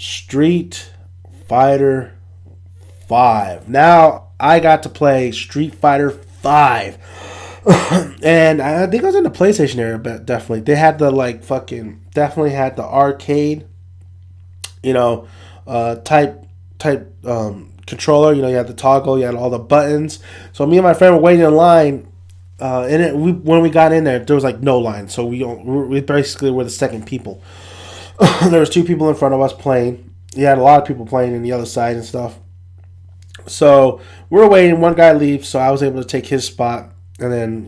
Street Fighter 5. Now I got to play Street Fighter 5. And I think I was in the PlayStation era, but definitely. They had the like fucking definitely had the arcade, you know, type controller. You know, you had the toggle, you had all the buttons. So me and my friend were waiting in line. When we got in there was like no line, so we basically were the second people. There was two people in front of us playing. You had a lot of people playing in the other side and stuff. So we were waiting. One guy leaves, so I was able to take his spot. And then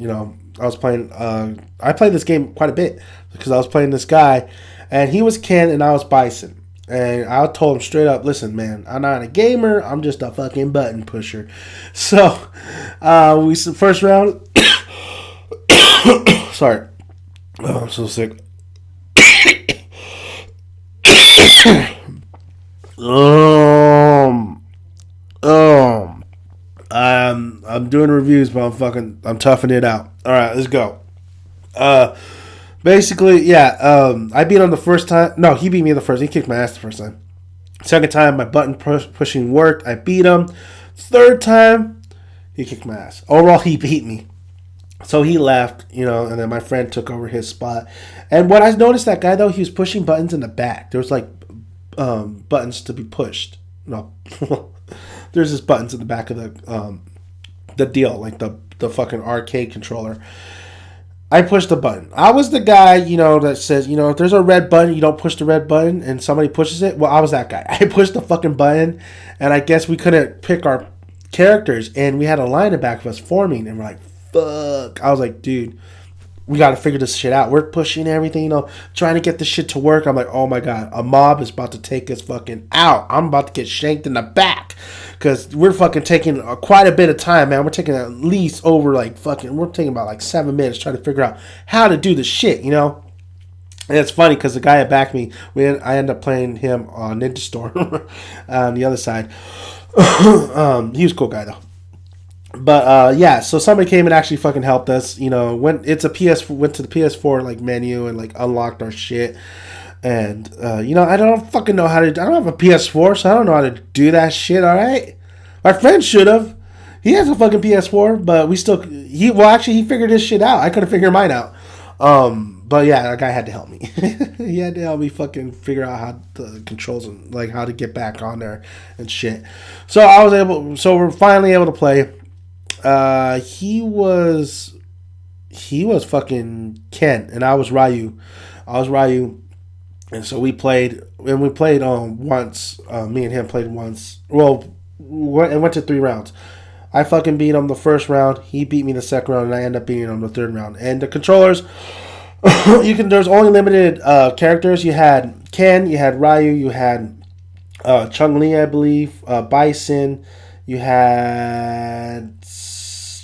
I was playing. I played this game quite a bit because I was playing this guy, and he was Ken and I was Bison. And I told him straight up, listen, man, I'm not a gamer. I'm just a fucking button pusher. So first round. Sorry, I'm so sick. I'm doing reviews, but I'm toughing it out. All right, let's go. Basically, yeah. I beat him the first time. No, he beat me the first. He kicked my ass the first time. Second time, my button pushing worked. I beat him. Third time, he kicked my ass. Overall, he beat me. So he left, and then my friend took over his spot. And what I noticed, that guy though, he was pushing buttons in the back. There was like buttons to be pushed. No, there's just buttons in the back of the deal, like the fucking arcade controller. I pushed the button. I was the guy, that says, if there's a red button, you don't push the red button, and somebody pushes it. Well, I was that guy. I pushed the fucking button, and I guess we couldn't pick our characters, and we had a line in back of us forming, and we're like, fuck. I was like, dude, we got to figure this shit out. We're pushing everything, trying to get this shit to work. I'm like, oh my God, a mob is about to take us fucking out. I'm about to get shanked in the back because we're fucking taking quite a bit of time, man. We're taking at least over we're taking about like 7 minutes trying to figure out how to do the shit, And it's funny because the guy that backed me, I ended up playing him on Ninja Storm on the other side. He was a cool guy though. But yeah, so somebody came and actually fucking helped us. Went to the PS4 like menu and like unlocked our shit. And I don't fucking know how to. I don't have a PS4, so I don't know how to do that shit. All right, my friend should have. He has a fucking PS4, but he figured his shit out. I couldn't figure mine out. But yeah, that guy had to help me. He had to help me fucking figure out how the controls and like how to get back on there and shit. So we're finally able to play. He was fucking Ken, and I was Ryu. And so we played once. Me and him played once. Well, it went to 3 rounds. I fucking beat him the first round. He beat me the second round, and I ended up beating him the third round. And the controllers, there's only limited characters. You had Ken, you had Ryu, you had Chun-Li, I believe, Bison. You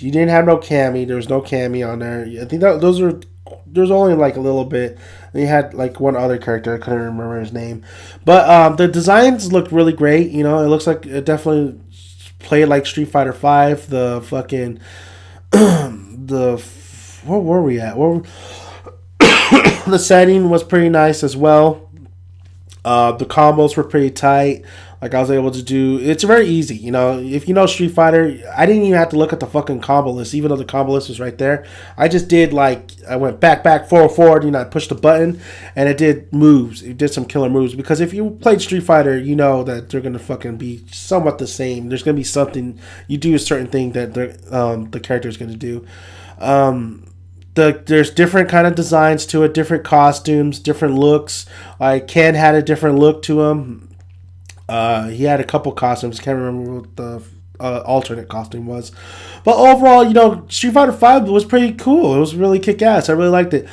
didn't have no Cammy. There was no Cammy on there. I think there's only like a little bit. And you had like one other character. I couldn't remember his name. But the designs looked really great. It looks like it definitely played like Street Fighter 5. The fucking where were we at? The setting was pretty nice as well. The combos were pretty tight. Like I was able to do, it's very easy, if you know Street Fighter, I didn't even have to look at the fucking combo list, even though the combo list was right there. I just did I went back, forward, I pushed the button, and it did moves. It did some killer moves, because if you played Street Fighter, you know that they're going to fucking be somewhat the same. There's going to be something, you do a certain thing that the character is going to do. There's different kind of designs to it, different costumes, different looks. Like Ken had a different look to him. He had a couple costumes. Can't remember what the alternate costume was. But overall, Street Fighter 5 was pretty cool. It was really kick-ass. I really liked it.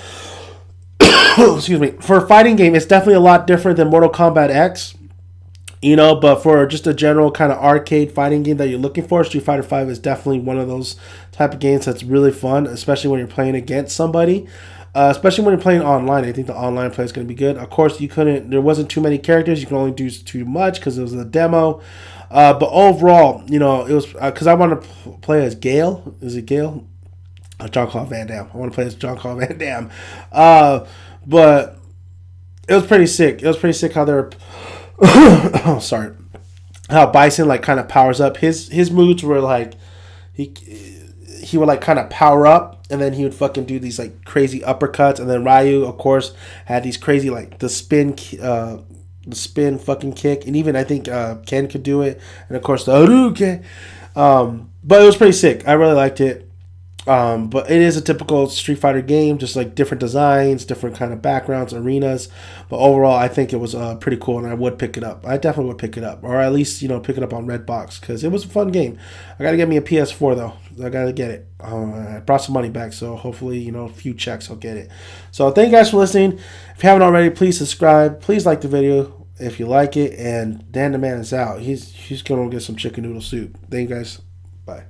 Excuse me. For a fighting game, it's definitely a lot different than Mortal Kombat X. But for just a general kind of arcade fighting game that you're looking for, Street Fighter 5 is definitely one of those type of games that's really fun, especially when you're playing against somebody. Especially when you're playing online. I think the online play is going to be good. Of course, there wasn't too many characters. You can only do too much because it was a demo. But overall, it was because I want to play as Gale. Is it Gale? Jean-Claude Van Damme. I want to play as Jean-Claude Van Damme. But it was pretty sick. It was pretty sick how they're Oh, sorry. How Bison like kind of powers up. His moods were like he would like kind of power up, and then he would fucking do these like crazy uppercuts, and then Ryu, of course, had these crazy like the spin fucking kick, and even I think Ken could do it, and of course the Hadouken. But it was pretty sick. I really liked it. But it is a typical Street Fighter game, just like different designs, different kind of backgrounds, arenas. But overall, I think it was pretty cool, and I would pick it up. I definitely would pick it up, or at least pick it up on Redbox because it was a fun game. I gotta get me a PS4 though. I gotta get it. I brought some money back, so hopefully a few checks I'll get it. So thank you guys for listening. If you haven't already, please subscribe. Please like the video if you like it. And Dan the Man is out. He's gonna get some chicken noodle soup. Thank you guys. Bye.